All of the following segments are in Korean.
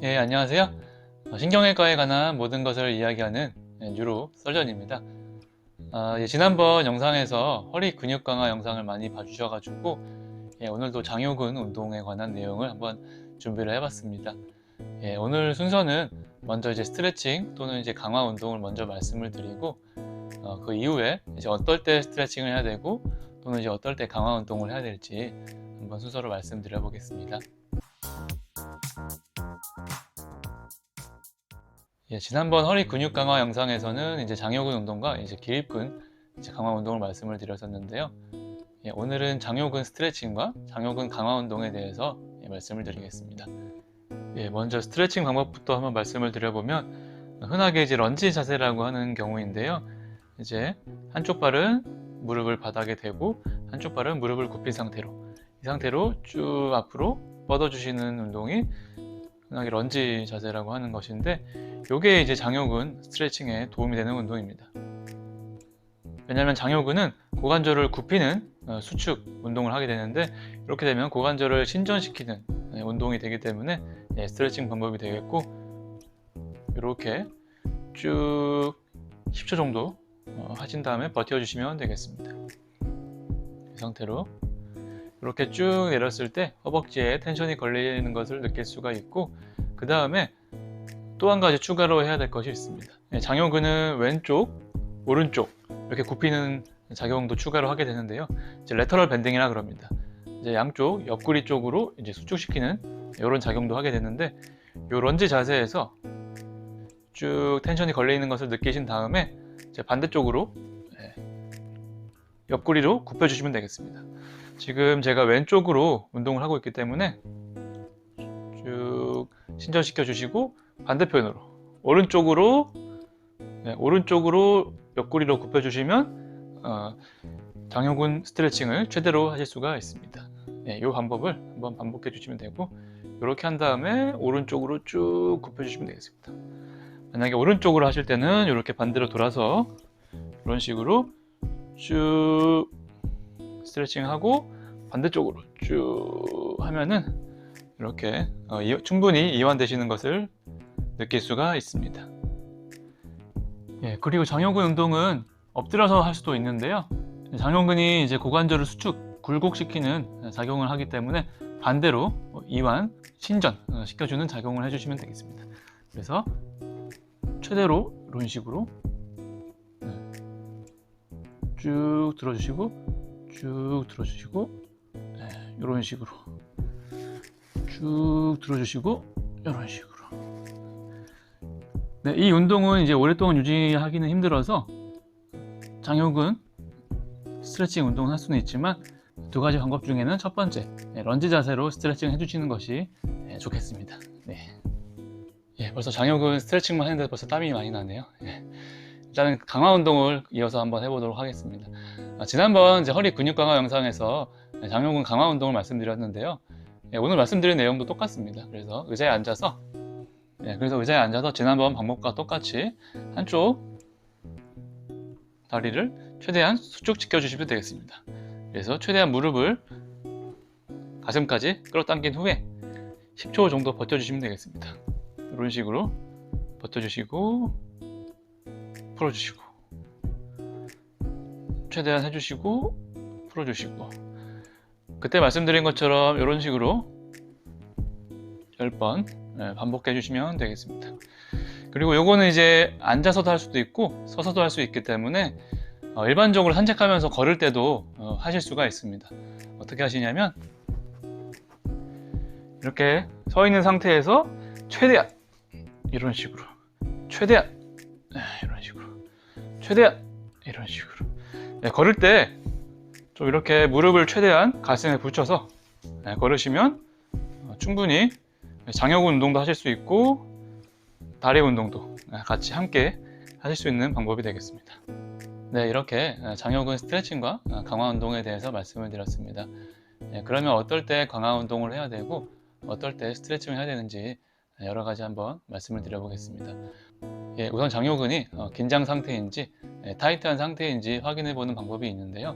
예, 안녕하세요. 신경외과에 관한 모든 것을 이야기하는 뉴로 설전입니다. 지난번 영상에서 허리 근육 강화 영상을 많이 봐주셔가지고 오늘도 장요근 운동에 관한 내용을 한번 준비를 해봤습니다. 오늘 순서는 먼저 이제 스트레칭 또는 이제 강화 운동을 먼저 말씀을 드리고 그 이후에 이제 어떨 때 스트레칭을 해야 되고 또는 이제 어떨 때 강화 운동을 해야 될지 한번 순서로 말씀드려 보겠습니다. 지난번 허리 근육 강화 영상에서는 이제 장요근 운동과 이제 기립근 이제 강화 운동을 말씀을 드렸었는데요. 오늘은 장요근 스트레칭과 장요근 강화 운동에 대해서 말씀을 드리겠습니다. 먼저 스트레칭 방법부터 한번 말씀을 드려보면 흔하게 이제 런지 자세라고 하는 경우인데요. 이제 한쪽 발은 무릎을 바닥에 대고 한쪽 발은 무릎을 굽힌 상태로 이 상태로 쭉 앞으로 뻗어주시는 운동이 흔하게 런지 자세라고 하는 것인데, 이게 이제 장요근 스트레칭에 도움이 되는 운동입니다. 왜냐하면 장요근은 고관절을 굽히는 수축 운동을 하게 되는데, 이렇게 되면 고관절을 신전시키는 운동이 되기 때문에 스트레칭 방법이 되겠고, 이렇게 쭉 10초 정도 하신 다음에 버텨주시면 되겠습니다. 이 상태로 이렇게 쭉 내렸을 때 허벅지에 텐션이 걸리는 것을 느낄 수가 있고, 그 다음에 또 한 가지 추가로 해야 될 것이 있습니다. 장요근은 왼쪽, 오른쪽 이렇게 굽히는 작용도 추가로 하게 되는데요. 이제 레터럴 밴딩이라 그럽니다. 이제 양쪽 옆구리 쪽으로 이제 수축시키는 이런 작용도 하게 되는데, 이 런지 자세에서 쭉 텐션이 걸려 있는 것을 느끼신 다음에 이제 반대쪽으로 옆구리로 굽혀주시면 되겠습니다. 지금 제가 왼쪽으로 운동을 하고 있기 때문에 쭉 신전시켜 주시고, 반대편으로 오른쪽으로 옆구리로 굽혀 주시면 장요근 스트레칭을 최대로 하실 수가 있습니다. 이 방법을 한번 반복해 주시면 되고, 이렇게 한 다음에 오른쪽으로 쭉 굽혀 주시면 되겠습니다. 만약에 오른쪽으로 하실 때는 이렇게 반대로 돌아서 이런 식으로 쭉 스트레칭하고 반대쪽으로 쭉 하면은 이렇게 충분히 이완되시는 것을 느낄 수가 있습니다. 그리고 장요근 운동은 엎드려서 할 수도 있는데요. 장요근이 이제 고관절을 수축, 굴곡시키는 작용을 하기 때문에 반대로 이완, 신전 시켜주는 작용을 해주시면 되겠습니다. 그래서 최대로 이런 식으로 쭉 들어주시고 쭉 들어주시고 이런 식으로 쭉 들어주시고 이런 식으로. 이 운동은 이제 오랫동안 유지하기는 힘들어서 장요근 스트레칭 운동을 할 수는 있지만, 두 가지 방법 중에는 첫 번째 런지 자세로 스트레칭 해주시는 것이 좋겠습니다. 벌써 장요근 스트레칭만 했는데 벌써 땀이 많이 나네요. 일단은 강화 운동을 이어서 한번 해보도록 하겠습니다. 지난번 이제 허리 근육 강화 영상에서 장요근 강화 운동을 말씀드렸는데요. 오늘 말씀드린 내용도 똑같습니다. 그래서 의자에 앉아서 지난번 방법과 똑같이 한쪽 다리를 최대한 수축시켜 주시면 되겠습니다. 그래서 최대한 무릎을 가슴까지 끌어당긴 후에 10초 정도 버텨주시면 되겠습니다. 이런 식으로 버텨주시고 풀어주시고 최대한 해주시고 풀어주시고, 그때 말씀드린 것처럼 이런 식으로 10번 반복해 주시면 되겠습니다. 그리고 요거는 이제 앉아서도 할 수도 있고 서서도 할 수 있기 때문에 일반적으로 산책하면서 걸을 때도 하실 수가 있습니다. 어떻게 하시냐면 이렇게 서 있는 상태에서 최대한 이런 식으로, 최대한 이런 식으로, 최대한 이런 식으로 걸을 때 좀 이렇게 무릎을 최대한 가슴에 붙여서 걸으시면 충분히 장요근 운동도 하실 수 있고 다리 운동도 같이 함께 하실 수 있는 방법이 되겠습니다. 이렇게 장요근 스트레칭과 강화 운동에 대해서 말씀을 드렸습니다. 그러면 어떨 때 강화 운동을 해야 되고 어떨 때 스트레칭을 해야 되는지 여러 가지 한번 말씀을 드려보겠습니다. 우선 장요근이 긴장 상태인지 타이트한 상태인지 확인해 보는 방법이 있는데요.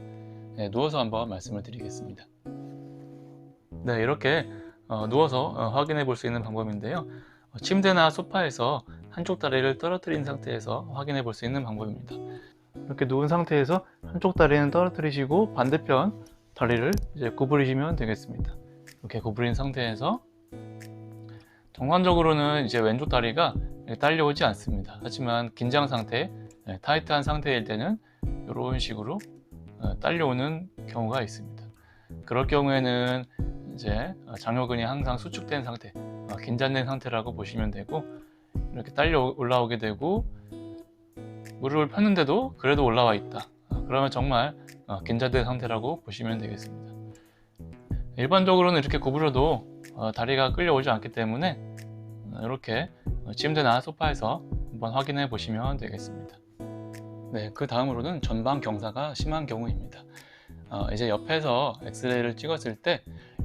누워서 한번 말씀을 드리겠습니다. 이렇게 누워서 확인해 볼 수 있는 방법인데요. 침대나 소파에서 한쪽 다리를 떨어뜨린 상태에서 확인해 볼 수 있는 방법입니다. 이렇게 누운 상태에서 한쪽 다리는 떨어뜨리시고 반대편 다리를 이제 구부리시면 되겠습니다. 이렇게 구부린 상태에서 정상적으로는 이제 왼쪽 다리가 딸려오지 않습니다. 하지만 긴장 상태, 타이트한 상태일 때는 이런 식으로 딸려오는 경우가 있습니다. 그럴 경우에는 이제 장요근이 항상 수축된 상태, 긴장된 상태라고 보시면 되고, 이렇게 딸려 올라오게 되고 무릎을 폈는데도 그래도 올라와 있다. 그러면 정말 긴장된 상태라고 보시면 되겠습니다. 일반적으로는 이렇게 구부려도 다리가 끌려오지 않기 때문에 이렇게 침대나 소파에서 한번 확인해 보시면 되겠습니다. 네, 그 다음으로는 전방 경사가 심한 경우입니다. 이제 옆에서 엑스레이를 찍었을 때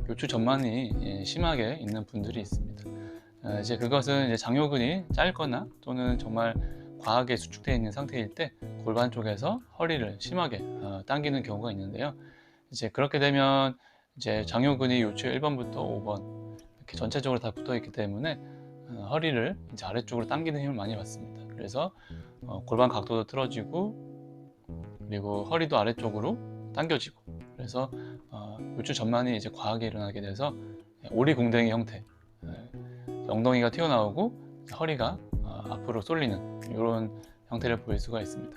요추 전만이 심하게 있는 분들이 있습니다. 이제 그것은 이제 장요근이 짧거나 또는 정말 과하게 수축되어 있는 상태일 때 골반 쪽에서 허리를 심하게 당기는 경우가 있는데요. 이제 그렇게 되면 이제 장요근이 요추 1번부터 5번 이렇게 전체적으로 다 붙어 있기 때문에 허리를 이제 아래쪽으로 당기는 힘을 많이 받습니다. 그래서 골반 각도도 틀어지고 그리고 허리도 아래쪽으로 당겨지고, 그래서 요추 전만이 이제 과하게 일어나게 돼서 오리궁뎅이 형태, 엉덩이가 튀어나오고 허리가 앞으로 쏠리는 이런 형태를 보일 수가 있습니다.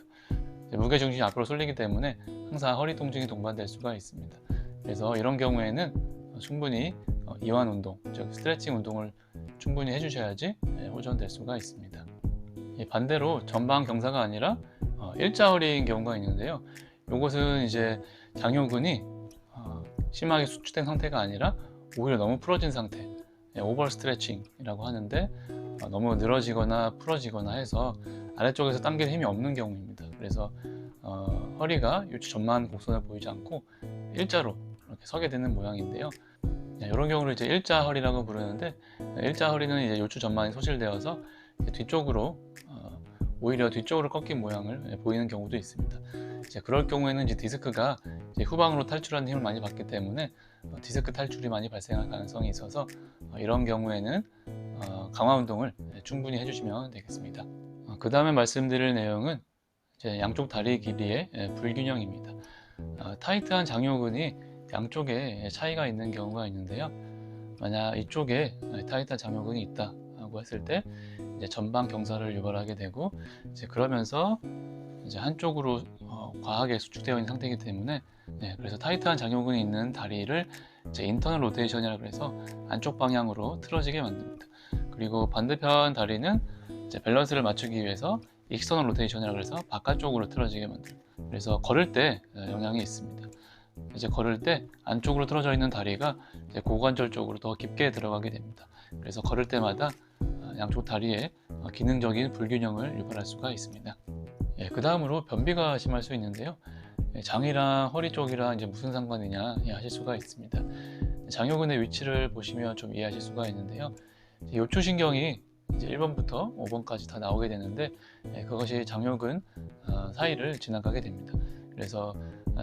무게중심이 앞으로 쏠리기 때문에 항상 허리 통증이 동반될 수가 있습니다. 그래서 이런 경우에는 충분히 이완 운동, 즉 스트레칭 운동을 충분히 해주셔야지 호전될 수가 있습니다. 반대로 전방 경사가 아니라 일자 허리인 경우가 있는데요. 이것은 이제 장요근이 심하게 수축된 상태가 아니라 오히려 너무 풀어진 상태, 오버 스트레칭이라고 하는데, 너무 늘어지거나 풀어지거나 해서 아래쪽에서 당길 힘이 없는 경우입니다. 그래서 허리가 요추 전만 곡선을 보이지 않고 일자로 이렇게 서게 되는 모양인데요. 이런 경우를 이제 일자 허리라고 부르는데, 일자 허리는 이제 요추 전만이 소실되어서 뒤쪽으로 오히려 뒤쪽으로 꺾인 모양을 보이는 경우도 있습니다. 이제 그럴 경우에는 이제 디스크가 이제 후방으로 탈출하는 힘을 많이 받기 때문에 디스크 탈출이 많이 발생할 가능성이 있어서 이런 경우에는 강화 운동을 충분히 해주시면 되겠습니다. 그 다음에 말씀드릴 내용은 이제 양쪽 다리 길이의 불균형입니다. 타이트한 장요근이 양쪽에 차이가 있는 경우가 있는데요. 만약 이쪽에 타이트한 장요근이 있다고 했을 때 이제 전방 경사를 유발하게 되고, 이제 그러면서 이제 한쪽으로 과하게 수축되어 있는 상태이기 때문에, 그래서 타이트한 장요근이 있는 다리를 이제 인터널 로테이션이라고 해서 안쪽 방향으로 틀어지게 만듭니다. 그리고 반대편 다리는 이제 밸런스를 맞추기 위해서 익스터널 로테이션이라고 해서 바깥쪽으로 틀어지게 만듭니다. 그래서 걸을 때 영향이 있습니다. 이제 걸을 때 안쪽으로 틀어져 있는 다리가 이제 고관절 쪽으로 더 깊게 들어가게 됩니다. 그래서 걸을 때마다 양쪽 다리에 기능적인 불균형을 유발할 수가 있습니다. 그 다음으로 변비가 심할 수 있는데요. 장이랑 허리 쪽이랑 이제 무슨 상관이냐 하실 수가 있습니다. 장요근의 위치를 보시면 좀 이해하실 수가 있는데요. 요추신경이 이제 1번부터 5번까지 다 나오게 되는데, 그것이 장요근 사이를 지나가게 됩니다. 그래서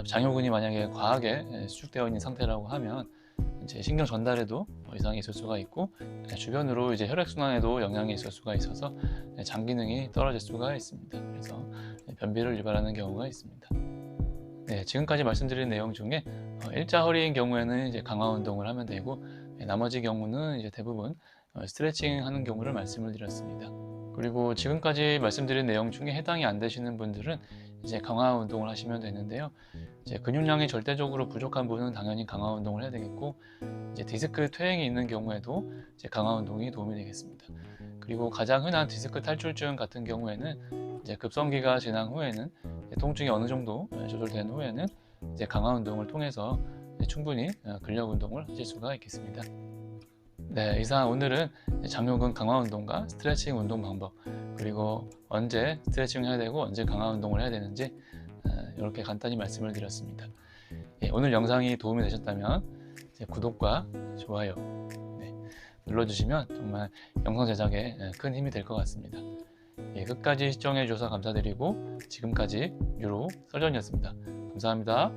장요근이 만약에 과하게 수축되어 있는 상태라고 하면 이제 신경 전달에도 이상이 있을 수가 있고, 주변으로 이제 혈액순환에도 영향이 있을 수가 있어서 장 기능이 떨어질 수가 있습니다. 그래서 변비를 유발하는 경우가 있습니다. 지금까지 말씀드린 내용 중에 일자 허리인 경우에는 이제 강화 운동을 하면 되고, 나머지 경우는 이제 대부분 스트레칭 하는 경우를 말씀을 드렸습니다. 그리고 지금까지 말씀드린 내용 중에 해당이 안 되시는 분들은 이제 강화 운동을 하시면 되는데요. 이제 근육량이 절대적으로 부족한 분은 당연히 강화 운동을 해야 되겠고, 이제 디스크 퇴행이 있는 경우에도 이제 강화 운동이 도움이 되겠습니다. 그리고 가장 흔한 디스크 탈출증 같은 경우에는 이제 급성기가 지난 후에는 통증이 어느 정도 조절된 후에는 이제 강화 운동을 통해서 충분히 근력 운동을 하실 수가 있겠습니다. 이상 오늘은 장요근 강화 운동과 스트레칭 운동 방법, 그리고 언제 스트레칭을 해야 되고 언제 강화 운동을 해야 되는지 이렇게 간단히 말씀을 드렸습니다. 오늘 영상이 도움이 되셨다면 구독과 좋아요 눌러주시면 정말 영상 제작에 큰 힘이 될 것 같습니다. 끝까지 시청해 주셔서 감사드리고, 지금까지 유로 설전이었습니다. 감사합니다.